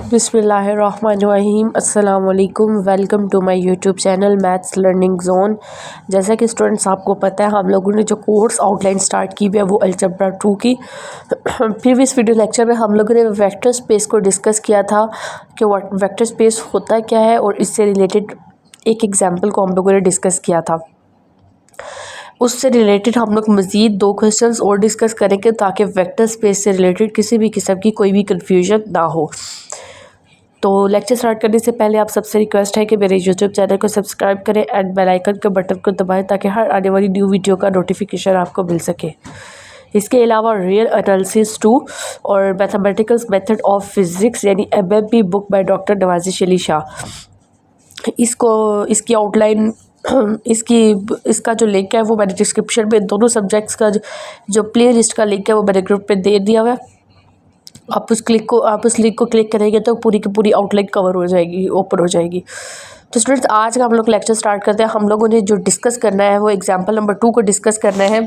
बिस्मिल्लाहिर्रहमानिर्रहीम अस्सलाम वालेकुम। Welcome to my YouTube channel maths learning zone. जैसा कि स्टूडेंट्स आपको पता है, हम लोगों ने जो कोर्स आउटलाइन स्टार्ट की है वो अलजेब्रा 2 की प्रीवियस वीडियो लेक्चर में हम लोगों ने वेक्टर स्पेस को डिस्कस किया था कि वेक्टर स्पेस होता क्या है, और इससे रिलेटेड एक एग्जाम्पल को हम लोगों ने डिस्कस किया था। उससे रिलेटेड हम लोग मज़ीद 2 क्वेश्चंस और डिस्कस करेंगे ताकि वेक्टर स्पेस से रिलेटेड किसी भी किस्म की कोई भी कन्फ्यूजन ना हो। तो लेक्चर स्टार्ट करने से पहले आप सबसे रिक्वेस्ट है कि मेरे यूट्यूब चैनल को सब्सक्राइब करें एंड बेल आइकन के बटन को दबाएं ताकि हर आने वाली न्यू वीडियो का नोटिफिकेशन आपको मिल सके। इसके अलावा रियल एनालिसिस 2 और मैथमेटिकल्स मेथड ऑफ फिज़िक्स यानी MMP book by doctor Nawazish Ali Shah, इसकी आउटलाइन इसका जो लिंक है वो मैंने डिस्क्रिप्शन में दोनों सब्जेक्ट्स का जो प्ले लिस्ट का लिंक है वो मैंने ग्रुप पे दे दिया हुआ है। आप उस लिंक को क्लिक करेंगे तो पूरी की पूरी आउटलाइन कवर हो जाएगी, ओपन हो जाएगी। तो स्टूडेंट्स, आज का हम लोग लेक्चर स्टार्ट करते हैं। हम लोगों ने जो डिस्कस करना है वो एग्जाम्पल नंबर 2 को डिस्कस करना है।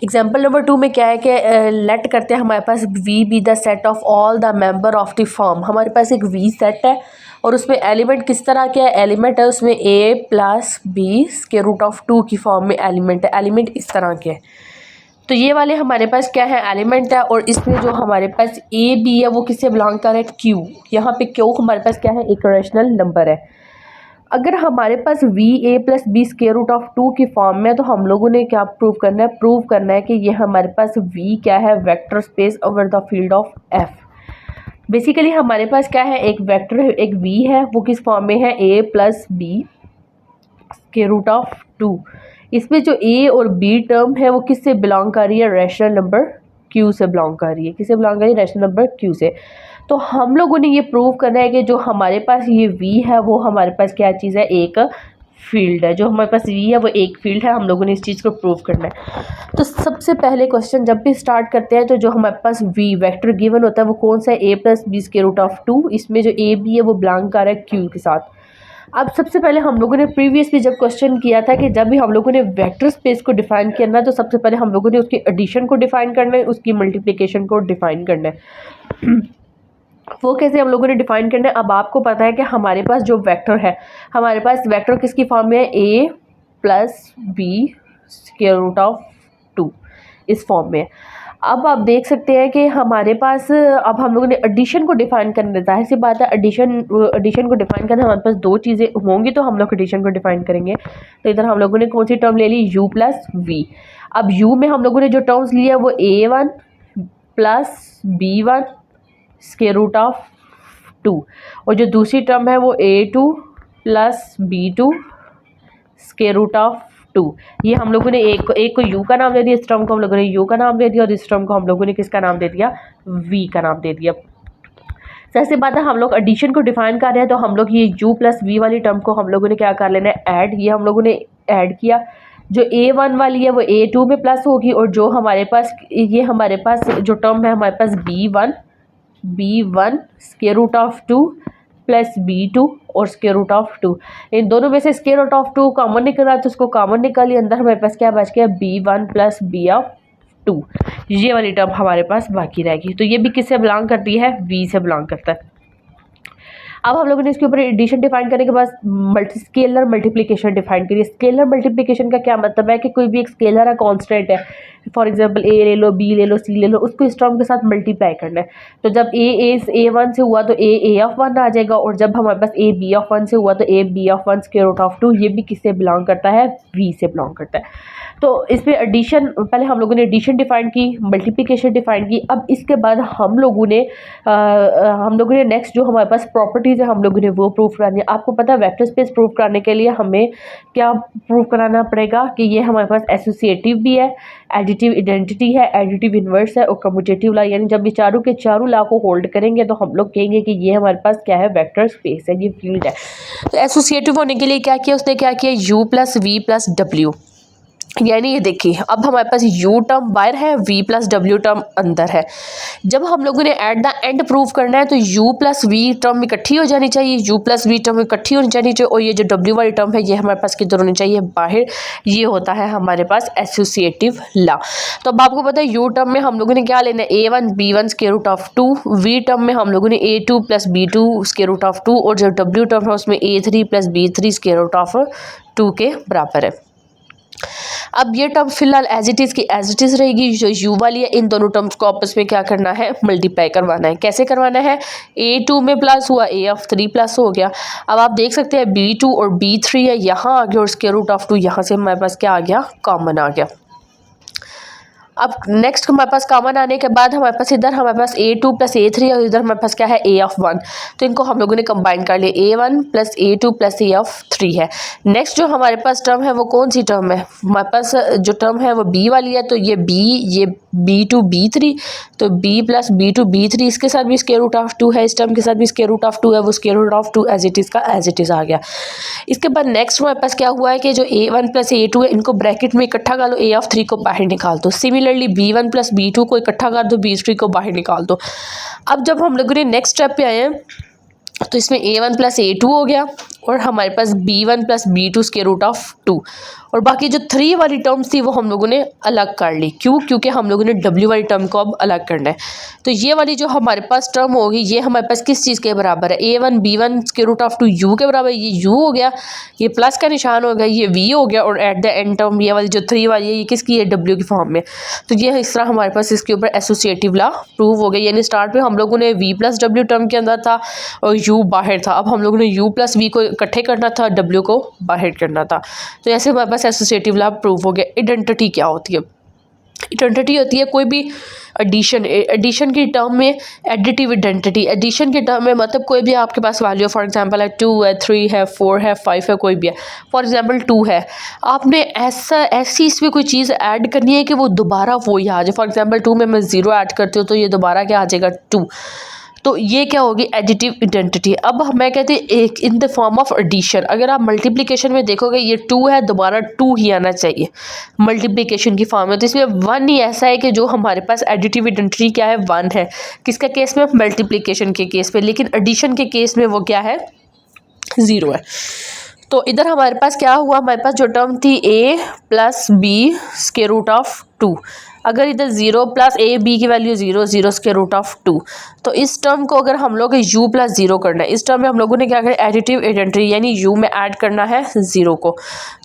एग्जाम्पल नंबर 2 में क्या है कि लेट करते हैं हमारे पास we be the set of all the member of the firm. हमारे पास एक वी सेट है और उसमें एलिमेंट किस तरह के है, एलिमेंट है उसमें a + b square root of 2 की फॉर्म में एलिमेंट है। एलिमेंट इस तरह के हैं। तो ये वाले हमारे पास क्या है, एलिमेंट है, और इसमें जो हमारे पास a b है वो किससे बिलोंग कर रहा है, q। यहाँ पे q हमारे पास क्या है, एक रैशनल नंबर है। अगर हमारे पास v a + b square root of 2 की फॉर्म में, तो हम लोगों ने क्या प्रूव करना है कि ये हमारे पास v क्या है, vector space over the field of f। Basically हमारे पास क्या है, एक वेक्टर एक v है, वो किस फॉर्म में है, a + b square root of 2। इसमें जो a और b टर्म है वो किससे बिलोंग कर रही है, रैशनल नंबर q से बिलोंग कर रही है। किससे बिलोंग कर रही है, रैशनल नंबर q से। तो हम लोगों ने ये प्रूव करना है कि जो हमारे पास ये v है वो हमारे पास क्या चीज़ है, एक फील्ड है। जो हमारे पास v है वो एक फील्ड है। हम लोगों ने इस चीज़ को प्रूव करना है। तो सबसे पहले क्वेश्चन जब भी स्टार्ट करते हैं तो जो हमारे पास v वेक्टर गिवन होता है वो कौन सा है, a + b square root of 2। इसमें जो a b है वो बिलोंग कर रहा है q के साथ। अब सबसे पहले हम लोगों ने प्रीवियसली जब क्वेश्चन किया था कि जब भी हम लोगों ने वेक्टर स्पेस को डिफाइन करना है तो सबसे पहले हम लोगों ने उसकी एडिशन को डिफाइन करना है, उसकी मल्टीप्लिकेशन को डिफाइन करना है। वो कैसे हम लोगों ने डिफाइन करना है। अब आपको पता है कि हमारे पास जो वेक्टर है, हमारे पास वेक्टर किसकी फॉर्म में है, a + b square root of 2 इस फॉर्म में। अब आप देख सकते हैं कि हमारे पास अब हम लोगों ने एडिशन को डिफाइन करना है। जाहिर सी बात है, एडिशन को डिफाइन करना हमारे पास 2 चीज़ें होंगी तो हम लोग एडिशन को डिफाइन करेंगे। तो इधर हम लोगों ने कौन सी टर्म ले ली, u + v। अब u में हम लोगों ने जो टर्म्स लिया वो a1 + b1 square root of 2, और जो दूसरी टर्म है वो a2 + b2 square root of 2। ये हम लोगों ने एक को u का नाम दे दिया, इस टर्म को हम लोगों ने u का नाम दे दिया, और इस टर्म को हम लोगों ने किसका नाम दे दिया, v का नाम दे दिया। जैसे बात है, हम लोग एडिशन को डिफाइन कर रहे हैं तो हम लोग ये u + v वाली टर्म को हम लोगों ने क्या कर लेना है, ऐड। ये हम लोगों ने ऐड किया। जो a1 वाली है वो a2 में प्लस होगी, और जो हमारे पास जो टर्म है हमारे पास b1 square root of 2 + b2 और स्क्वायर रूट ऑफ 2। इन दोनों में से स्क्वायर रूट ऑफ 2 कॉमन निकल रहा है तो उसको कॉमन निकालिए। अंदर हमारे पास क्या बच गया, b1 + b2। ये वाली टर्म हमारे पास बाकी रहेगी। तो ये भी किससे बिलोंग करती है, v से बिलोंग करता है। अब हम लोगों ने इसके ऊपर एडिशन डिफाइन करने के बाद स्केलर मल्टीप्लिकेशन डिफाइन करिए। स्केलर मल्टीप्लिकेशन का क्या मतलब है कि कोई भी एक स्केलर है, कांस्टेंट है, फॉर एग्जांपल a ले लो, b ले लो, c ले लो, उसको इस टर्म के साथ मल्टीप्लाई करना है। तो जब a1 से हुआ तो a(1) आ जाएगा, और जब हमारे पास a(b)(1) से हुआ तो a(b)(1) स्क्वायर रूट ऑफ 2। ये भी किससे बिलोंग करता है, v से बिलोंग करता है। तो इसमें एडिशन, पहले हम लोगों ने एडिशन डिफाइन की, मल्टीप्लिकेशन डिफाइन की। अब इसके बाद हम लोगों ने नेक्स्ट जो हमारे पास प्रॉपर्टीज़ है हम लोगों ने वो प्रूव करानी है। आपको पता है वेक्टर स्पेस प्रूव कराने के लिए हमें क्या प्रूव कराना पड़ेगा कि ये हमारे पास एसोसिएटिव भी है, एडिटिव आइडेंटिटी है, एडिटिव इन्वर्स है और कम्यूटेटिव लॉ। यानी जब ये चारों के चारों लॉ को होल्ड करेंगे तो हम लोग कहेंगे कि ये हमारे पास क्या है, वेक्टर स्पेस है, ये फील्ड है। तो एसोसिएटिव होने के लिए क्या किया उसने, क्या किया, u + v + w। यानी ये देखिए अब हमारे पास u टर्म बाहर है, v प्लस w टर्म अंदर है। जब हम लोगों ने एट द एंड प्रूव करना है तो u प्लस v टर्म इकट्ठी हो जानी चाहिए, u प्लस v टर्म इकट्ठी होनी चाहिए और ये जो w वाली टर्म है ये हमारे पास किधर होनी चाहिए, बाहर। ये होता है हमारे पास एसोसिएटिव लॉ। तो अब आपको पता है u टर्म में हम लोगों ने क्या लेना है, a1 b1 square root of 2, v term में हम लोगों ने a2 plus b2 square root of 2 और जो w टर्म है उसमें a3 plus b3 square root of 2 के बराबर है। अब ये टर्म फिलहाल एज इट इज़ रहेगी, जो u वाली है इन दोनों टर्म्स को आपस में क्या करना है, मल्टीप्लाई करवाना है। कैसे करवाना है, a2 में प्लस हुआ a3 प्लस हो गया। अब आप देख सकते हैं b2 और b3 है यहाँ आ गया और स्क्वायर रूट ऑफ 2 यहाँ से हमारे पास क्या आ गया, कॉमन आ गया। अब नेक्स्ट हमारे पास कॉमन आने के बाद हमारे पास इधर हमारे पास a2 प्लस a3 और इधर हमारे पास क्या है a1, तो इनको हम लोगों ने कंबाइन कर लिया, a1 plus a2 plus a3 है। नेक्स्ट जो हमारे पास टर्म है वो कौन सी टर्म है, हमारे पास जो टर्म है वो b वाली है, तो ये b, ये b2 b3, तो b प्लस b2 b3, इसके साथ भी स्क्वायर रूट ऑफ 2 है, इस टर्म के साथ भी स्क्वायर रूट ऑफ 2 है, वो square root of 2 as it is का एज इट इज़ आ गया। इसके बाद नेक्स्ट हमारे पास क्या हुआ है कि जो a1 प्लस a2 है इनको ब्रैकेट में इकट्ठा कर लो, a3 को बाहर निकाल दो। सिमिलरली b1 प्लस b2 को इकट्ठा कर दो, b3 को बाहर निकाल दो। अब जब हम लोगों ने नेक्स्ट स्टेप पे आए हैं तो इसमें a1 प्लस a2 हो गया और हमारे पास b1 plus b2 square root of 2 और बाकी जो 3 वाली टर्म्स थी वो हम लोगों ने अलग कर ली। क्यों, क्योंकि हम लोगों ने w वाली टर्म को अब अलग करना है। तो ये वाली जो हमारे पास टर्म होगी ये हमारे पास किस चीज़ के बराबर है, a1 b1 square root of 2 u के बराबर। ये u हो गया, ये प्लस का निशान हो गया, ये v हो गया और एट द एंड टर्म ये वाली जो 3 वाली है ये किसकी है, w की फॉर्म में। तो ये इस तरह हमारे पास इसके ऊपर एसोसिएटिव लॉ प्रूव हो गया। यानी स्टार्ट में हम लोगों ने v प्लस w टर्म के अंदर था और u बाहर था, अब हम लोगों ने u प्लस v को इकट्ठे करना था, w को बाहर करना था। तो ऐसे हमारे पास एसोसिएटिव लॉ प्रूव हो गया। आइडेंटिटी क्या होती है, आइडेंटिटी होती है कोई भी एडिशन की टर्म में एडिटिव आइडेंटिटी। एडिशन की टर्म में मतलब कोई भी आपके पास वैल्यू, फॉर एग्जांपल है 2 है, 3 है, 4 है, 5 है, कोई भी है। फॉर एग्जांपल 2 है, आपने ऐसी इसमें कोई चीज़ ऐड करनी है कि वो दोबारा वो ही आ जाए। फॉर एग्जांपल 2 में मैं 0 ऐड करती हूँ तो ये दोबारा क्या आ जाएगा, 2। तो ये क्या होगी, एडिटिव आइडेंटिटी। अब मैं कहती हूँ एक in the form of addition. अगर आप मल्टीप्लिकेशन में देखोगे ये 2 है, दोबारा 2 ही आना चाहिए मल्टीप्लिकेशन की फॉर्म में। तो इसमें 1 ही ऐसा है कि जो हमारे पास एडिटिव आइडेंटिटी क्या है, 1 है। किसका केस में, मल्टीप्लिकेशन के केस में। लेकिन एडिशन के केस में वो क्या है, 0 है। तो इधर हमारे पास क्या हुआ, हमारे पास जो टर्म थी a plus B square root of 2, अगर इधर 0 प्लस a b की वैल्यू 0, 0 स्क्वायर रूट ऑफ 2, तो इस टर्म को अगर हम लोग u प्लस 0 करना है, इस टर्म में हम लोगों ने क्या करना है, एडिटिव आइडेंटिटी यानी u में ऐड करना है 0 को।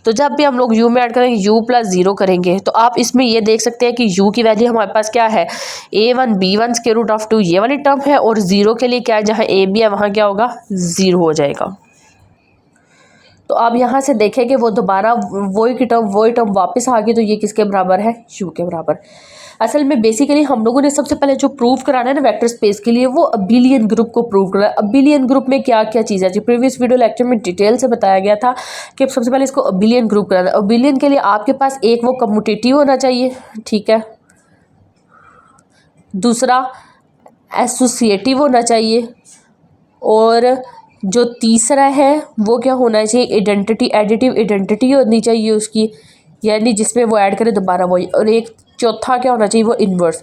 तो जब भी हम लोग u में ऐड करेंगे, u प्लस 0 करेंगे, तो आप इसमें ये देख सकते हैं कि u की वैल्यू हमारे पास क्या है, a1 b1 square root of 2 ये वाली टर्म है, और 0 के लिए क्या है, जहाँ a b है वहाँ क्या होगा, 0 हो जाएगा। तो आप यहाँ से देखें कि वो दोबारा वही टर्म वापस आ गई, तो ये किसके बराबर है, u के बराबर। असल में बेसिकली हम लोगों ने सबसे पहले जो प्रूव कराना है ना वेक्टर स्पेस के लिए, वो अबिलियन ग्रुप को प्रूव कराना है। अबिलियन ग्रुप में क्या क्या चीज़ है, जो प्रीवियस वीडियो लेक्चर में डिटेल से बताया गया था कि सबसे पहले इसको अबिलियन ग्रुप कराना है। अबिलियन के लिए आपके पास एक वो कम्यूटेटिव होना चाहिए, ठीक है, दूसरा एसोसिएटिव होना चाहिए, और जो तीसरा है वो क्या होना चाहिए, आइडेंटिटी, एडिटिव आइडेंटिटी होनी चाहिए उसकी, यानी जिसमें वो ऐड करे दोबारा वही। और एक चौथा क्या होना चाहिए, वो इन्वर्स।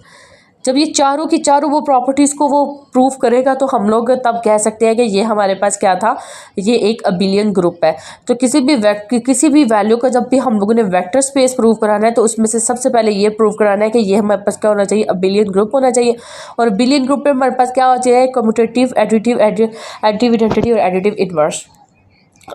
जब ये चारों की चारों वो प्रॉपर्टीज़ को वो प्रूफ करेगा तो हम लोग तब कह सकते हैं कि ये हमारे पास क्या था, ये एक अबिलियन ग्रुप है। तो किसी भी वैल्यू का जब भी हम लोगों ने वेक्टर स्पेस प्रूव कराना है तो उसमें से सबसे पहले ये प्रूव कराना है कि ये हमारे पास क्या होना चाहिए, अबिलियन ग्रुप होना चाहिए। और अबिलियन ग्रुप में हमारे पास क्या होना चाहिए, कम्यूटेटिव, एडिटिव आइडेंटिटी और एडिटिव इन्वर्स।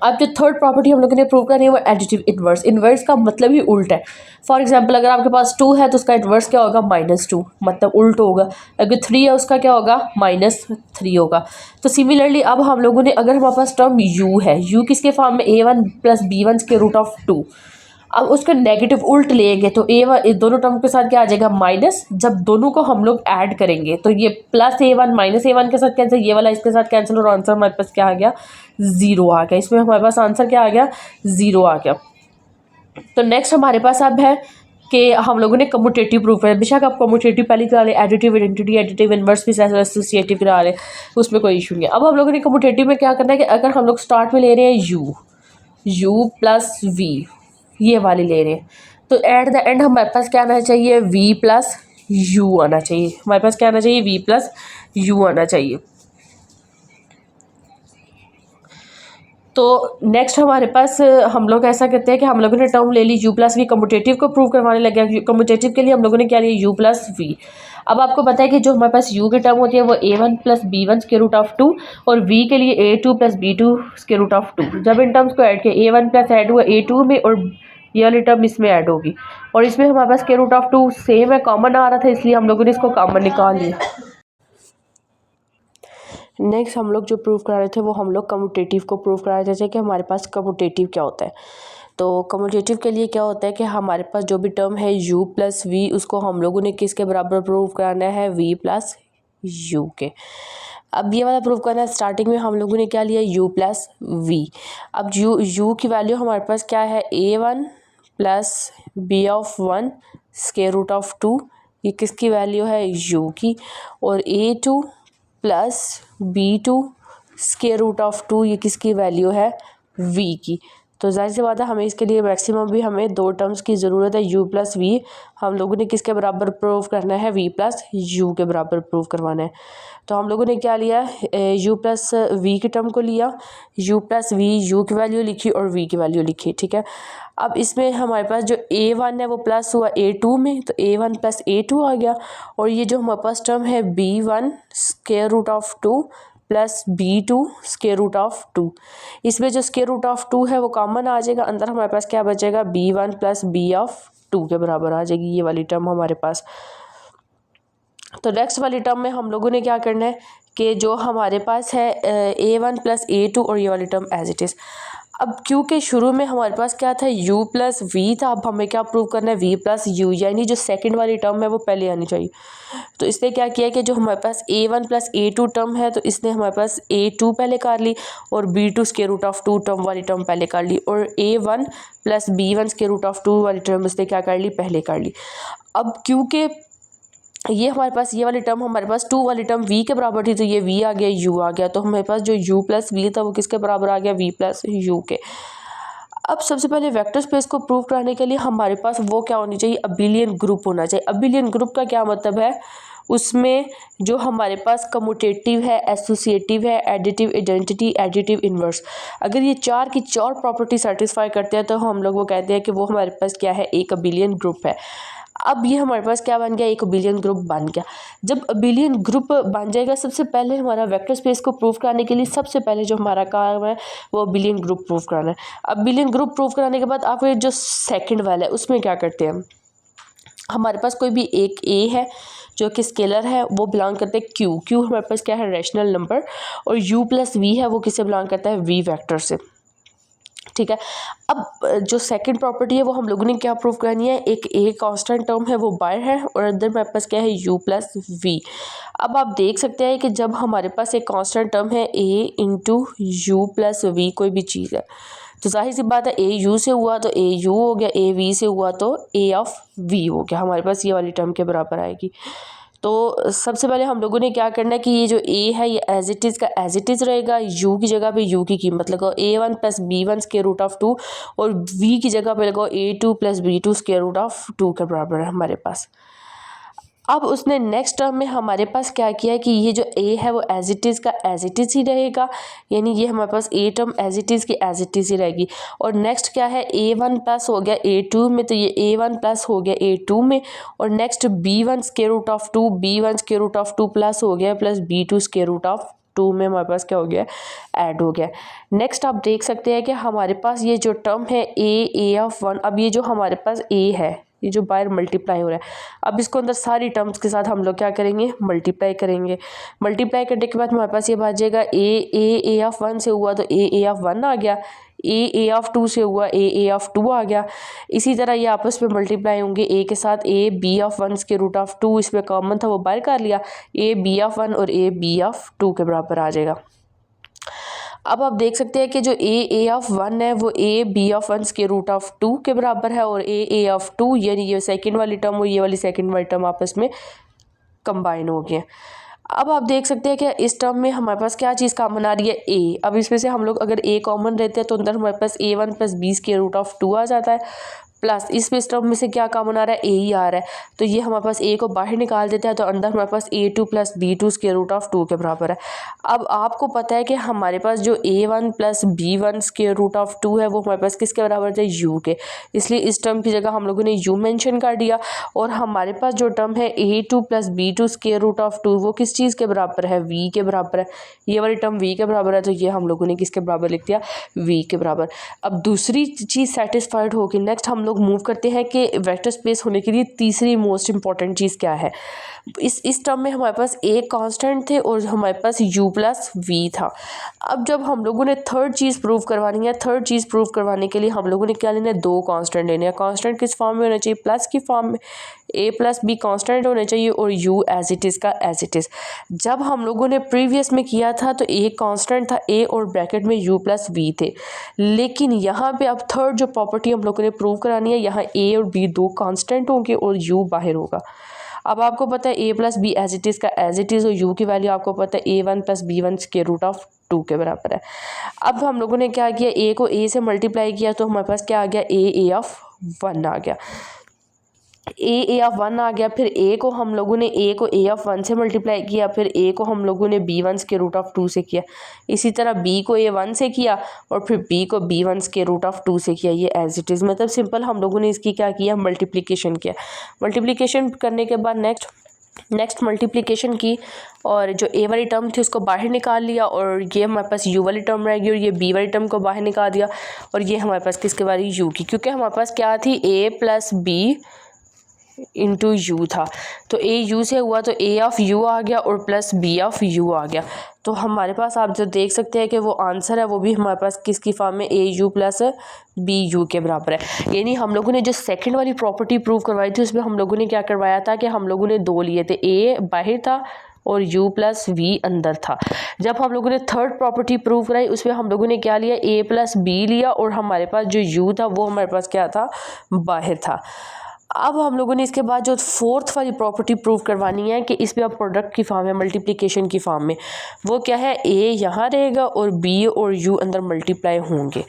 अब जो थर्ड प्रॉपर्टी हम लोगों ने प्रूव करनी है वो एडिटिव इन्वर्स। इन्वर्स का मतलब ही उल्टा है। फॉर एग्जांपल अगर आपके पास 2 है तो उसका इन्वर्स क्या होगा, -2, मतलब उल्ट होगा। अगर 3 है उसका क्या होगा, -3 होगा। तो सिमिलरली अब हम लोगों ने, अगर हमारे पास टर्म u है, u किसके फॉर्म में, a1 plus b1 square root of 2, अब उसका नेगेटिव उल्ट लेंगे तो a1 दोनों टर्म के साथ क्या आ जाएगा, माइनस। जब दोनों को हम लोग ऐड करेंगे तो ये प्लस a1 माइनस a1 के साथ कैंसिल, ये वाला इसके साथ कैंसिल, और आंसर हमारे पास क्या आ गया, 0 आ गया। इसमें हमारे पास आंसर क्या आ गया, 0 आ गया। तो नेक्स्ट हमारे पास अब है कि हम लोगों ने कम्यूटेटिव प्रूफ है। बेशक आप कम्यूटेटिव पहले करा ले, एडिटिव आइडेंटिटी, एडिटिव इन्वर्स भी एसोसिएटिव करा ले, उसमें कोई इशू नहीं है। अब हम लोगों ने कम्यूटेटिव में क्या करना है कि अगर हम लोग स्टार्ट में ले रहे हैं u प्लस v, ये वाली ले रहे हैं, तो एट द एंड हमारे पास क्या आना चाहिए, v प्लस यू आना चाहिए। हमारे पास क्या आना चाहिए, v प्लस यू आना चाहिए। तो नेक्स्ट हमारे पास हम लोग ऐसा करते हैं कि हम लोगों ने टर्म ले ली u प्लस वी, कम्यूटेटिव को प्रूव करवाने लगे। कम्यूटेटिव के लिए हम लोगों ने क्या लिया, u प्लस वी। अब आपको पता है कि जो हमारे पास u की टर्म होती है वो a1 plus b1 square root of 2 और v के लिए a2 plus b2 square root of 2। जब इन टर्म्स को ऐड किया a1 प्लस ऐड हुआ a2 में और ये वाली टर्म इसमें ऐड होगी और इसमें हमारे पास स्क्वायर रूट ऑफ 2 सेम है, कॉमन आ रहा था, इसलिए हम लोगों ने इसको कॉमन निकाल लिया। नेक्स्ट हम लोग जो प्रूव करा रहे थे वो हम लोग कम्यूटेटिव को प्रूव करा रहे थे कि हमारे पास कम्यूटेटिव क्या होता है। तो कम्यूटेटिव के लिए क्या होता है कि हमारे पास जो भी टर्म है u प्लस वी, उसको हम लोगों ने किसके बराबर प्रूव कराना है, v प्लस यू के। अब ये वाला प्रूव करना है, स्टार्टिंग में हम लोगों ने क्या लिया, u प्लस वी। अब u की वैल्यू हमारे पास क्या है, a1 plus b of 1 square root of 2, ये किसकी वैल्यू है, u की। और a2 plus b2 square root of 2, ये किसकी वैल्यू है, v की। तो जाहिर सी बात है हमें इसके लिए मैक्सिमम भी हमें दो टर्म्स की ज़रूरत है, u प्लस वी हम लोगों ने किसके बराबर प्रूव करना है, v प्लस यू के बराबर प्रूव करवाना है। तो हम लोगों ने क्या लिया, u प्लस वी की टर्म को लिया, u प्लस वी यू की वैल्यू लिखी और v की वैल्यू लिखी, ठीक है। अब इसमें हमारे पास जो a1 है वो प्लस हुआ a2 में, तो a1 प्लस a2 आ गया। और ये जो हमारे पास टर्म है b1 square root of 2 plus b2 square root of 2, इसमें जो स्क्वायर रूट ऑफ 2 है वो कॉमन आ जाएगा, अंदर हमारे पास क्या बचेगा, b1 प्लस b ऑफ 2 के बराबर आ जाएगी ये वाली टर्म हमारे पास। तो नेक्स्ट वाली टर्म में हम लोगों ने क्या करना है कि जो हमारे पास है a1 प्लस a2 और ये वाली टर्म एज इट इज़। अब क्योंकि शुरू में हमारे पास क्या था, u प्लस वी था, अब हमें क्या प्रूव करना है, v प्लस यू, यानी जो सेकंड वाली टर्म है वो पहले आनी चाहिए। तो इसने क्या किया कि जो हमारे पास a1 प्लस a2 टर्म है तो इसने हमारे पास a2 पहले कर ली और b2 square root of 2 term वाली टर्म पहले कर ली और a1 plus b1 square root of 2 वाली टर्म उसने क्या कर ली, पहले कर ली। अब क्योंकि ये हमारे पास ये वाली टर्म हमारे पास 2 वाली टर्म v के बराबर थी तो ये v आ गया, u आ गया, तो हमारे पास जो u प्लस वी था वो किसके बराबर आ गया, v प्लस यू के। अब सबसे पहले वेक्टर स्पेस को प्रूव कराने के लिए हमारे पास वो क्या होनी चाहिए, अबिलियन ग्रुप होना चाहिए। अबिलियन ग्रुप का क्या मतलब है, उसमें जो हमारे पास कम्यूटेटिव है, एसोसिएटिव है, एडिटिव आइडेंटिटी, एडिटिव इन्वर्स, अगर ये चार की चार प्रॉपर्टी सेटिस्फाई करते हैं तो हम लोग वो कहते हैं कि वो हमारे पास क्या है, एक अबिलियन ग्रुप है। अब ये हमारे पास क्या बन गया, एक अबिलियन ग्रुप बन गया। जब अबिलियन ग्रुप बन जाएगा, सबसे पहले हमारा वेक्टर स्पेस को प्रूव कराने के लिए सबसे पहले जो हमारा काम है वो अबिलियन ग्रुप प्रूव कराना है। अबिलियन ग्रुप प्रूव कराने के बाद आप जो सेकंड वाला है उसमें क्या करते हैं, हमारे पास कोई भी एक ए है जो कि स्केलर है, वो बिलोंग करते हैं क्यू हमारे पास क्या है, रैशनल नंबर, और यू प्लस वी है वो किससे बिलोंग करता है, वी वेक्टर से, ठीक है। अब जो सेकंड प्रॉपर्टी है वो हम लोगों ने क्या प्रूव करनी है, एक ए कांस्टेंट टर्म है वो बाहर है और अंदर हमारे पास क्या है, यू प्लस वी। अब आप देख सकते हैं कि जब हमारे पास एक कांस्टेंट टर्म है ए इंटू यू प्लस वी कोई भी चीज़ है तो जाहिर सी बात है ए यू से हुआ तो ए यू हो गया, ए वी से हुआ तो ए ऑफ वी हो गया, हमारे पास ये वाली टर्म के बराबर आएगी। तो सबसे पहले हम लोगों ने क्या करना है कि ये जो ए है ये एज इट इज़ का एज इट इज़ रहेगा, यू की जगह पे यू की कीमत लगाओ a1 plus b1 square root of 2 और v की जगह पे लगाओ a2 plus b2 square root of 2 के बराबर है हमारे पास। अब उसने नेक्स्ट टर्म में हमारे पास क्या किया है कि ये जो a है वो एज इट इज़ का एज इट इज़ ही रहेगा, यानी ये हमारे पास a term as it is की एज इट इज़ ही रहेगी। और नेक्स्ट क्या है, a1 प्लस हो गया a2 में तो ये a1 प्लस हो गया a2 में, और next b1 square root of 2 b1 square root of 2 plus हो गया plus b2 square root of 2 में हमारे पास क्या हो गया, ऐड हो गया। नेक्स्ट आप देख सकते हैं कि हमारे पास ये जो टर्म है a ऑफ 1, अब ये जो हमारे पास a है ये जो बाहर मल्टीप्लाई हो रहा है, अब इसको अंदर सारी टर्म्स के साथ हम लोग क्या करेंगे, मल्टीप्लाई करेंगे। मल्टीप्लाई करने के बाद हमारे पास ये बात जाएगा ए ऑफ 1 से हुआ तो ए ऑफ 1 आ गया, ए ऑफ 2 से हुआ ए ऑफ 2 आ गया। इसी तरह ये आपस में मल्टीप्लाई होंगे, ए के साथ ए बी ऑफ 1 के रूट ऑफ 2, इसमें कॉमन था वो बाहर कर लिया, ए बी ऑफ 1 और ए बी ऑफ 2 के बराबर आ जाएगा। अब आप देख सकते हैं कि जो ए ऑफ 1 है वो ए बी ऑफ 1 के रूट ऑफ 2 के बराबर है, और ए ऑफ 2 यानी ये सेकंड वाली टर्म और ये वाली सेकंड वाली टर्म आपस में कंबाइन हो गए। अब आप देख सकते हैं कि इस टर्म में हमारे पास क्या चीज़ कॉमन आ रही है, ए। अब इसमें से हम लोग अगर ए कॉमन रहते हैं तो अंदर हमारे पास a1 plus B square root of 2 आ जाता है, प्लस इस टर्म में से क्या कॉमन आ रहा है, ए ही आ रहा है, तो ये हमारे पास ए को बाहर निकाल देता है, तो अंदर हमारे पास a2 plus b2 square root of 2 के बराबर है। अब आपको पता है कि हमारे पास जो a1 plus b1 square root of 2 है वो हमारे पास किसके बराबर है, u के, इसलिए इस टर्म की जगह हम लोगों ने u मेंशन कर दिया। और हमारे पास जो टर्म है a2 plus b2 square root of 2 वो किस चीज़ के बराबर है, v के बराबर है, ये वाली टर्म v के बराबर है, तो ये हम लोगों ने किसके बराबर लिख दिया, v के बराबर। अब दूसरी चीज़ सेटिस्फाइड होगी, नेक्स्ट हम लोग मूव करते हैं कि वेक्टर स्पेस होने के लिए तीसरी मोस्ट इंपॉर्टेंट चीज़ क्या है। इस टर्म में हमारे पास एक कांस्टेंट थे और हमारे पास u प्लस वी था। अब जब हम लोगों ने थर्ड चीज़ प्रूव करवानी है, थर्ड चीज़ प्रूव करवाने के लिए हम लोगों ने क्या लेना है, दो कांस्टेंट लेने हैं। कांस्टेंट किस फॉर्म में होना चाहिए, प्लस की फॉर्म में, a प्लस बी कांस्टेंट होने चाहिए और u एज इट इज़ का एज इट इज़। जब हम लोगों ने प्रीवियस में किया था तो एक कांस्टेंट था a और ब्रैकेट में u प्लस वी थे, लेकिन यहाँ पे अब थर्ड जो प्रॉपर्टी हम लोगों ने प्रूव करानी है, यहाँ a और b दो कांस्टेंट होंगे और u बाहर होगा। अब आपको पता है a plus B as it is का एज इट इज़ और u की वैल्यू आपको पता है a1 plus b1 square root of 2 के बराबर है। अब हम लोगों ने क्या किया, a को a से मल्टीप्लाई किया तो हमारे पास क्या आ गया, a ऑफ 1 आ गया, a ऑफ 1 आ गया। फिर a को हम लोगों ने a को a ऑफ 1 से मल्टीप्लाई किया, फिर a को हम लोगों ने b1 के रूट ऑफ 2 से किया, इसी तरह b को a1 से किया और फिर b को b1 के रूट ऑफ 2 से किया, ये एज इट इज़। मतलब सिंपल हम लोगों ने इसकी क्या किया, मल्टीप्लिकेशन किया। मल्टीप्लिकेशन करने के बाद नेक्स्ट मल्टीप्लिकेशन की और जो a वाली टर्म थी उसको बाहर निकाल लिया और ये हमारे पास u वाली टर्म रहेगी और ये b वाली टर्म को बाहर निकाल दिया और ये हमारे पास किसके वाली, u की, क्योंकि हमारे पास क्या थी, a plus B into U था, तो a u से हुआ तो a ऑफ u आ गया और प्लस b ऑफ u आ गया। तो हमारे पास आप जो देख सकते हैं कि वो आंसर है वो भी हमारे पास किसकी फॉर्म में, a u plus b u के बराबर है। यानी हम लोगों ने जो सेकंड वाली प्रॉपर्टी प्रूव करवाई थी उसमें हम लोगों ने क्या करवाया था कि हम लोगों ने दो लिए थे, a बाहर था और u प्लस वी अंदर था। जब हम लोगों ने थर्ड प्रॉपर्टी प्रूव कराई उसमें हम लोगों ने क्या लिया, a प्लस बी लिया और हमारे पास जो u था वो हमारे पास क्या था, बाहर था। अब हम लोगों ने इसके बाद जो फोर्थ वाली प्रॉपर्टी प्रूव करवानी है कि इसमें अब प्रोडक्ट की फॉर्म है, मल्टीप्लिकेशन की फॉर्म में, वो क्या है, a यहाँ रहेगा और b और u अंदर मल्टीप्लाई होंगे।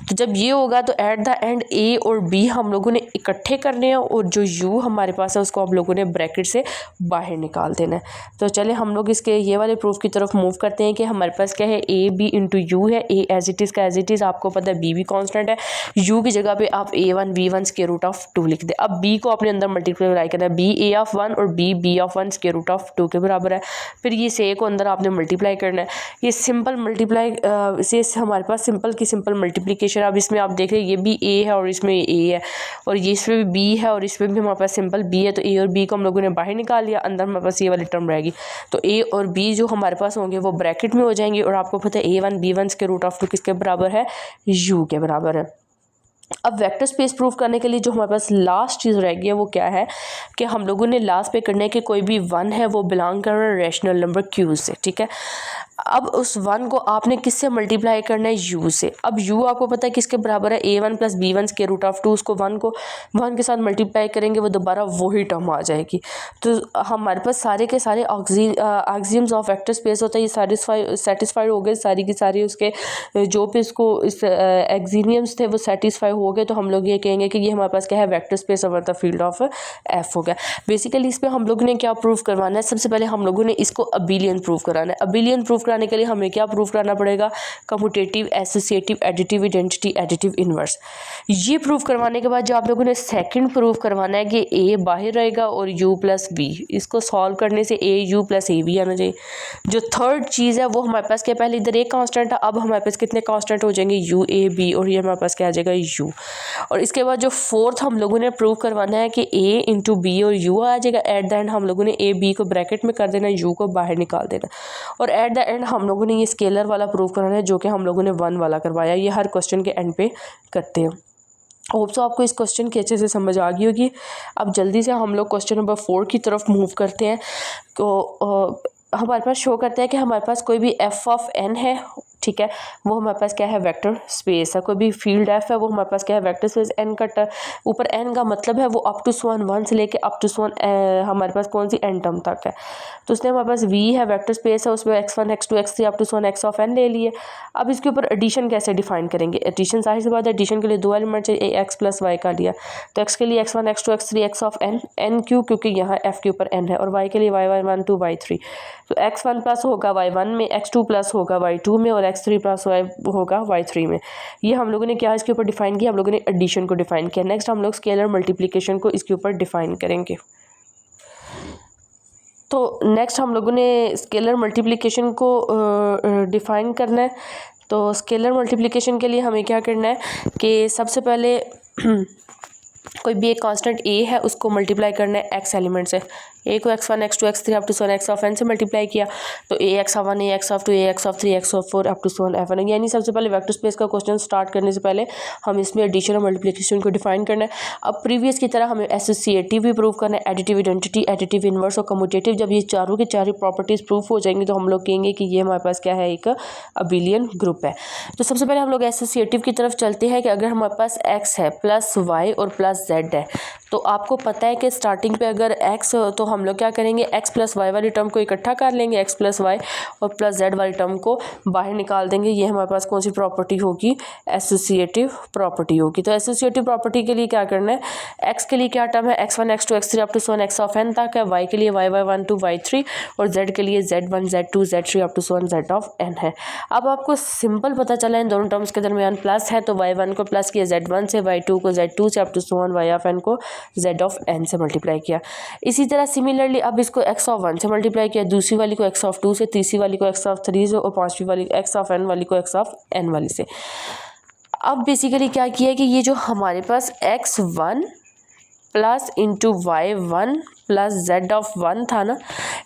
तो जब ये होगा तो एट द एंड a और b हम लोगों ने इकट्ठे करने हैं और जो u हमारे पास है उसको हम लोगों ने ब्रैकेट से बाहर निकाल देना है। तो चले हम लोग इसके ये वाले प्रूफ की तरफ मूव करते हैं कि हमारे पास क्या है, a b इंटू यू है, a एज इट इज़ का एज इट इज़, आपको पता है b भी कॉन्स्टेंट है, u की जगह पे आप a1 b1 square root of 2 लिख दे। अब b को अपने अंदर मल्टीप्लाई करना है, b a ऑफ 1 और b of 1 square root of 2 के बराबर है। फिर ये से a को अंदर आपने मल्टीप्लाई करना है, ये सिंपल मल्टीप्लाई से हमारे पास सिंपल की सिंपल मल्टीप्लिकेशन। अब इसमें आप देख रहे हैं ये भी a है और इसमें a है और ये इसमें भी b है और इसमें भी हमारे पास सिंपल b है, तो a और b को हम लोगों ने बाहर निकाल लिया, अंदर हमारे पास ये वाली टर्म रहेगी। तो a और b जो हमारे पास होंगे वो ब्रैकेट में हो जाएंगे और आपको पता है a1 b1 square root of 2 किसके बराबर है, u के बराबर है। अब वेक्टर स्पेस प्रूफ करने के लिए जो हमारे पास लास्ट चीज़ रह गई है वो क्या है कि हम लोगों ने लास्ट पे करना है कि कोई भी वन है वो बिलोंग कर रहा है रैशनल नंबर क्यू से, ठीक है। अब उस वन को आपने किससे मल्टीप्लाई करना है, u से। अब u आपको पता है किसके बराबर है, a1 plus b1 square root of 2, उसको वन के साथ मल्टीप्लाई करेंगे वो दोबारा वही टर्म आ जाएगी। तो हमारे पास सारे के सारे एक्सियम्स ऑफ वेक्टर स्पेस होता है, ये सेटिस्फाइड हो गए सारी की सारी, उसके जो भी इसको इस एक्सियम्स थे वो सेटिस्फाई हो गए। तो हम लोग ये कहेंगे कि ये हमारे पास क्या है, vector space over the field of F हो गया। बेसिकली इस पर हम लोगों ने क्या प्रूव करवाना है, सबसे पहले हम लोगों ने इसको अबिलियन प्रूव कराना है। अबिलियन प्रूव कराने के लिए हमें क्या प्रूव करना पड़ेगा, commutative, associative, additive identity, additive inverse. ये प्रूव करवाने के बाद जो आप लोगों ने सेकंड प्रूव करवाना है कि a बाहर रहेगा और u प्लस b, इसको सॉल्व करने से a u प्लस a भी आना चाहिए। जो थर्ड चीज़ है वो हमारे पास क्या, पहले इधर एक कांस्टेंट है, अब हमारे पास कितने कांस्टेंट हो जाएंगे, u a b, और ये हमारे पास क्या आ जाएगा, u। और इसके बाद जो फोर्थ हम लोगों ने प्रूव करवाना है कि a इंटू बी और u आ जाएगा। एट द एंड हम लोगों ने a b को ब्रैकेट में कर देना, u को बाहर निकाल देना। और एट द एंड हम लोगों ने ये स्केलर वाला प्रूव कराना है जो कि हम लोगों ने वन वाला करवाया। ये हर क्वेश्चन के एंड पे करते हैं। होप सो आपको इस क्वेश्चन की अच्छे से समझ आ गई होगी। अब जल्दी से हम लोग क्वेश्चन नंबर 4 की तरफ मूव करते हैं। तो हमारे पास शो करता है कि हमारे पास कोई भी f ऑफ n है, ठीक है, वो हमारे पास क्या है, वेक्टर स्पेस है। कोई भी फील्ड एफ है वो हमारे पास क्या है, वेक्टर स्पेस। एन का ऊपर एन का मतलब है वो अप टू सोन 1 से लेके अप टू सोन हमारे पास कौन सी एन टर्म तक है। तो उसने हमारे पास वी है, वेक्टर स्पेस है, उसमें x1 x2 x3 up to so on x of n ले लिए। अब इसके ऊपर एडिशन कैसे डिफाइन करेंगे, एडिशन जाहिर सी बात है, एडिशन के लिए दो एलिमेंट चाहिए, x प्लस वाई का लिया तो x के लिए x1 x2 x3 x of n, n क्यों, क्योंकि यहाँ f के ऊपर n है, और y के लिए y1 2 y3। तो x1 प्लस होगा y1 में, x2 प्लस होगा y2 में, और x3 प्लस होगा y3 में। ये हम लोगों ने क्या इसके ऊपर डिफाइन किया, हम लोगों ने एडिशन को डिफाइन किया। नेक्स्ट हम लोग स्केलर मल्टीप्लिकेशन को इसके ऊपर डिफाइन करेंगे। तो नेक्स्ट हम लोगों ने स्केलर मल्टीप्लिकेशन को डिफाइन करना है। तो स्केलर मल्टीप्लिकेशन के लिए हमें क्या करना है कि सबसे पहले कोई भी एक कांस्टेंट a है उसको मल्टीप्लाई करना है x एलिमेंट से। a को x1 x2 x3 up to so on x of n से मल्टीप्लाई किया तो ax1 ax2 ax3 x4 up to Son f1। यानी सबसे पहले वेक्टर स्पेस का क्वेश्चन स्टार्ट करने से पहले हम इसमें एडिशन और मल्टीप्लिकेशन को डिफाइन करना है। अब प्रीवियस की तरह हमें एसोसिएटिव भी प्रूव करना है, एडिटिव आइडेंटिटी, एडिटिव इनवर्स और कम्यूटेटिव। जब ये चारों की चारों प्रॉपर्टीज प्रूफ हो जाएंगी तो हम लोग कहेंगे कि ये हमारे पास क्या है, एक अबिलियन ग्रुप है। तो सबसे पहले हम लोग एसोसिएटिव की तरफ चलते हैं कि अगर हमारे पास x है प्लस y और प्लस z है, तो आपको पता है कि स्टार्टिंग पे अगर x तो हम लोग क्या करेंगे, x प्लस वाई वाली टर्म को इकट्ठा कर लेंगे, x प्लस वाई और प्लस z वाली टर्म को बाहर निकाल देंगे। ये हमारे पास कौन सी प्रॉपर्टी होगी, एसोसिएटिव प्रॉपर्टी होगी। तो एसोसिएटिव प्रॉपर्टी के लिए क्या करना है, x के लिए क्या टर्म है, x1 x2 x3 up to so on x of n तक है, y के लिए y1 2 y3 और z के लिए z1 z2 z3 up to so on z of n है। अब आपको सिंपल पता चला इन दोनों टर्म्स के दरमियान प्लस है तो y1 को प्लस किया z1 से, y2 को z2 से up to so on y of n को z ऑफ n से मल्टीप्लाई किया। इसी तरह सिमिलरली अब इसको x ऑफ 1 से मल्टीप्लाई किया, दूसरी वाली को x ऑफ 2 से, तीसरी वाली को x ऑफ 3 से और पांचवी वाली x ऑफ n वाली को x ऑफ n वाली से। अब बेसिकली क्या किया है कि ये जो हमारे पास x1 plus into y1 plus z of 1 था ना,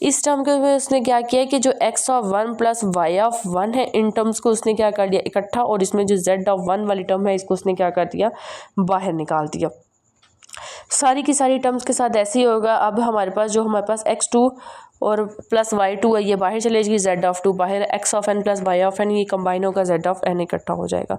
इस टर्म के में उसने क्या किया कि जो x of 1 plus y of 1 है इन टर्म्स को उसने क्या कर दिया इकट्ठा, और इसमें जो z ऑफ 1 वाली टर्म है इसको उसने क्या कर दिया, बाहर निकाल दिया। सारी की सारी टर्म्स के साथ ऐसे ही होगा। अब हमारे पास जो हमारे पास x2 और प्लस y2 है ये बाहर चले जाएगी, z ऑफ 2 बाहर, x of n plus y of n ये कंबाइन होगा, z ऑफ n इकट्ठा हो जाएगा।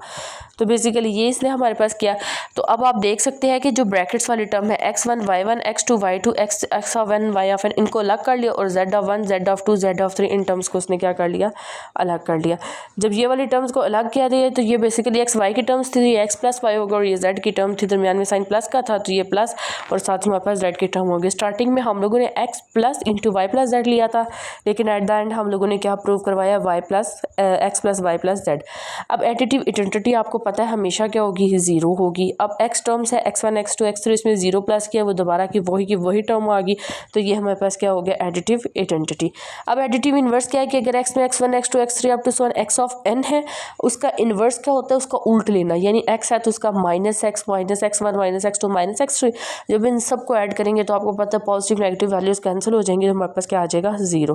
तो बेसिकली ये इसने हमारे पास किया। तो अब आप देख सकते हैं कि जो ब्रैकेट्स वाली टर्म है x1 y1 x2 y2 x of n y of n इनको अलग कर लिया, और z of 1 z of 2 z of 3 in terms को उसने क्या कर लिया, अलग कर लिया। जब ये वाली टर्म्स को अलग किया दिया तो ये बेसिकली x y की टर्म्स थी, ये x प्लस y होगा, और ये z की टर्म थी, दरमियान में साइन प्लस का था तो ये प्लस, और साथ में हमारे पास z की टर्म होगी। स्टार्टिंग में हम लोगों ने x plus into Y plus Z लिया था, लेकिन एट द एंड हम लोगों ने क्या प्रूव करवाया, y plus x plus Y plus Z. अब एडिटिव आइडेंटिटी आपको पता है हमेशा क्या होगी, जीरो होगी। अब x टर्म्स है x1 x2 x3, इसमें जीरो प्लस किया वो दोबारा की वही टर्म आ गई, तो ये हमारे पास क्या हो गया, एडिटिव आइडेंटिटी। अब एडिटिव इन्वर्स क्या है कि अगर x में x1 x2 x3 up to so on x of n है, उसका इन्वर्स क्या होता है, उसका उल्ट लेना, यानी x है तो उसका minus x1 minus x2 minus x3। जब इन सबको ऐड करेंगे तो आपको पता है पॉजिटिव नेगेटिव वैल्यूज कैंसिल हो जाएंगे, तो हमारे पास क्या आ जाएगा, जीरो।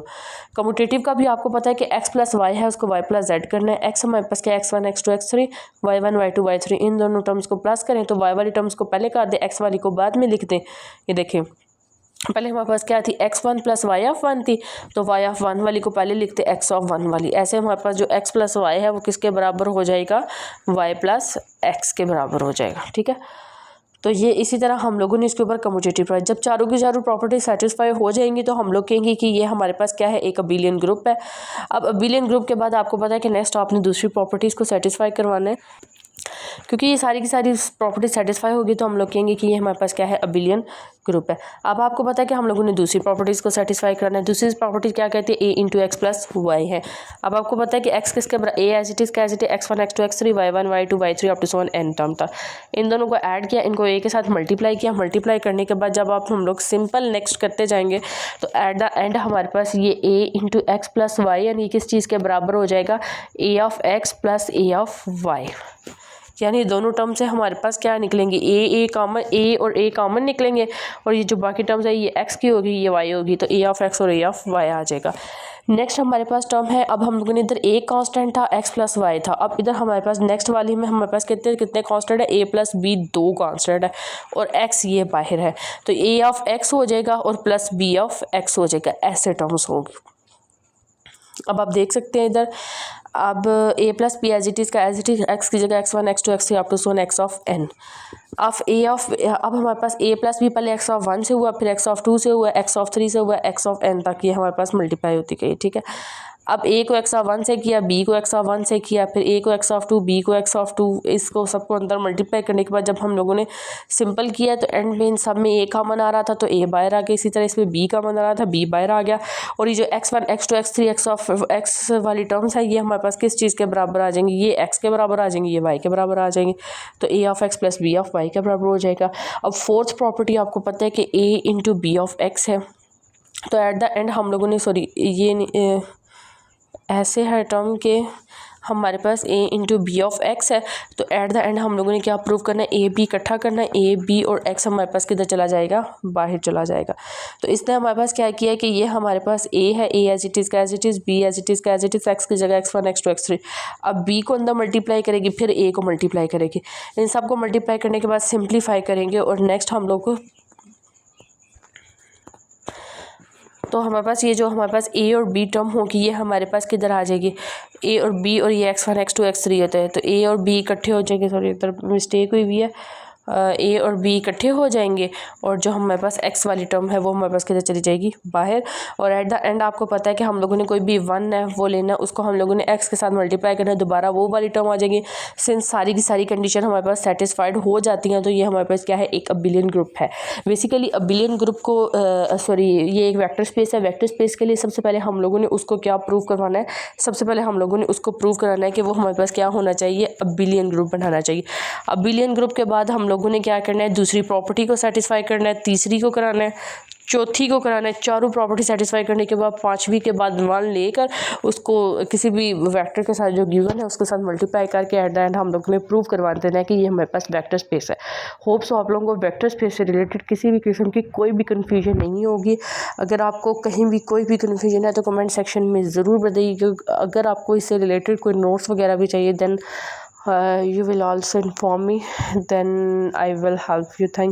कम्यूटेटिव का भी आपको पता है कि x प्लस वाई है उसको y प्लस जेड करना है, x हमारे पास क्या x1 x2 x3 y1 y2 y3 इन दोनों टर्म्स को प्लस करें तो y वाली टर्म्स को पहले कर दें, x वाली को बाद में लिख दें। ये देखें पहले हमारे पास क्या थी, x1 प्लस वाई ऑफ 1 थी, तो y ऑफ 1 वाली को पहले लिखते x ऑफ 1 वाली। ऐसे हमारे पास जो x प्लस वाई है वो किसके बराबर हो जाएगा, y प्लस x के बराबर हो जाएगा, ठीक है। तो ये इसी तरह हम लोगों ने इसके ऊपर कम्यूटेटिव प्राइस, जब चारों की चारों प्रॉपर्टी सेटिस्फाई हो जाएंगी तो हम लोग कहेंगे कि ये हमारे पास क्या है, एक अबिलियन ग्रुप है। अब अबिलियन ग्रुप के बाद आपको पता है कि नेक्स्ट आपने दूसरी प्रॉपर्टीज़ को सेटिस्फाई करवाना है, क्योंकि ये सारी की सारी प्रॉपर्टी सेटिस्फाई होगी तो हम लोग कहेंगे कि ये हमारे पास क्या है, अबिलियन ग्रुप है। अब आपको पता है कि हम लोगों ने दूसरी प्रॉपर्टीज़ को सेटिस्फाई करना है। दूसरी प्रॉपर्टीज़ क्या कहती है, a into X plus Y है। अब आपको पता है कि x किसके बराबर, a एज इट इज़ क्या as it x1 x2 x3 y1 y2 y3 up to so on n term था। इन दोनों को ऐड किया, इनको a के साथ मल्टीप्लाई किया, मल्टीप्लाई करने के बाद जब आप हम लोग सिंपल नेक्स्ट करते जाएंगे तो एट द एंड हमारे पास ये a into X plus Y यानी किस चीज़ के बराबर हो जाएगा, a of x plus a of y। यानी दोनों टर्म से हमारे पास क्या निकलेंगे, a और a कॉमन निकलेंगे, और ये जो बाकी टर्म्स है ये x की होगी ये y होगी, तो a ऑफ x और a ऑफ y आ जाएगा। नेक्स्ट हमारे पास टर्म है, अब हम लोगों ने इधर a कांस्टेंट था, x प्लस वाई था। अब इधर हमारे पास नेक्स्ट वाली में हमारे पास कितने कांस्टेंट है, a प्लस b दो कांस्टेंट है, और x ये बाहर है, तो a ऑफ x हो जाएगा और प्लस b ऑफ x हो जाएगा, ऐसे टर्म्स होंगे। अब आप देख सकते हैं इधर अब a plus B as it is का एज इट इज़ एक्स की जगह x1 x2 x3 up to so X of n। अब हमारे पास a प्लस बी पहले x ऑफ 1 से हुआ, फिर x ऑफ 2 से हुआ, x ऑफ 3 से हुआ, x ऑफ n तक ये हमारे पास मल्टीप्लाई होती गई। ठीक है, अब a को x ऑफ 1 से किया, b को x ऑफ 1 से किया, फिर a को x ऑफ 2, b को x ऑफ 2, इसको सबको अंदर मल्टीप्लाई करने के बाद जब हम लोगों ने सिंपल किया तो एंड में इन सब में a कॉमन आ रहा था तो a बाहर आ गया, इसी तरह इसमें b कॉमन आ रहा था, b बाहर आ गया। और ये जो x1 x2 x3 x of x वाली टर्म्स है ये हमारे पास किस चीज़ के बराबर आ जाएंगी, ये x के बराबर आ जाएंगी, ये y के बराबर आ जाएंगी, तो a of x plus b of y के बराबर हो जाएगा। अब फोर्थ प्रॉपर्टी आपको पता है कि a into B of x है, तो एट द एंड हम लोगों ने ये ऐसे है टर्म के हमारे पास a into B of x है, तो एट द एंड हम लोगों ने क्या प्रूव करना है, a b इकट्ठा करना है, a b और x हमारे पास किधर चला जाएगा, बाहर चला जाएगा। तो इसने हमारे पास क्या किया है कि ये हमारे पास a है, a एज इट इज़ का as it is, b as it is का एज इट इज़, x की जगह x1 x2 x3। अब b को अंदर मल्टीप्लाई करेगी, फिर a को मल्टीप्लाई करेगी, इन सब को मल्टीप्लाई करने के बाद सिंप्लीफाई करेंगे और नेक्स्ट हम लोग को तो हमारे पास ये जो हमारे पास a और b टर्म होगी ये हमारे पास किधर आ जाएगी, a और b और ये x1 x2 x3 होते हैं तो a और b इकट्ठे हो जाएंगे, सॉरी इधर मिस्टेक हुई हुई है, a और b इकट्ठे हो जाएंगे और जो हमारे पास x वाली टर्म है वो हमारे पास किधर चली जाएगी, बाहर। और एट द एंड आपको पता है कि हम लोगों ने कोई भी 1 है वो लेना है, उसको हम लोगों ने x के साथ मल्टीप्लाई करना है, दोबारा वो वाली टर्म आ जाएगी। सिंस सारी की सारी कंडीशन हमारे पास सेटिस्फाइड हो जाती हैं तो ये हमारे पास क्या है, एक अबिलियन ग्रुप है। बेसिकली अबिलियन ग्रुप को ये एक वेक्टर स्पेस है। वेक्टर स्पेस के लिए सबसे पहले हम लोगों ने उसको क्या प्रूव करवाना है, सबसे पहले हम लोगों ने उसको प्रूव कराना है कि वो हमारे पास क्या होना चाहिए, अबिलियन ग्रुप बनाना चाहिए। अबिलियन ग्रुप के बाद हम लोगों ने क्या करना है, दूसरी प्रॉपर्टी को सेटिस्फाई करना है, तीसरी को कराना है, चौथी को कराना है, चारों प्रॉपर्टी सेटिस्फाई करने के बाद पांचवी के बाद 1 लेकर उसको किसी भी वेक्टर के साथ जो गिवन है उसके साथ मल्टीप्लाई करके एट द एंड हम लोग ने प्रूव करवा देना है कि ये हमारे पास वेक्टर स्पेस है। होप सो आप लोगों को वेक्टर स्पेस से रिलेटेड किसी भी किस्म की कोई भी कन्फ्यूजन नहीं होगी। अगर आपको कहीं भी कोई भी कन्फ्यूजन है तो कमेंट सेक्शन में ज़रूर बताइए। अगर आपको इससे रिलेटेड कोई नोट्स वगैरह भी चाहिए then you will also inform me, then I will help you. Thank you.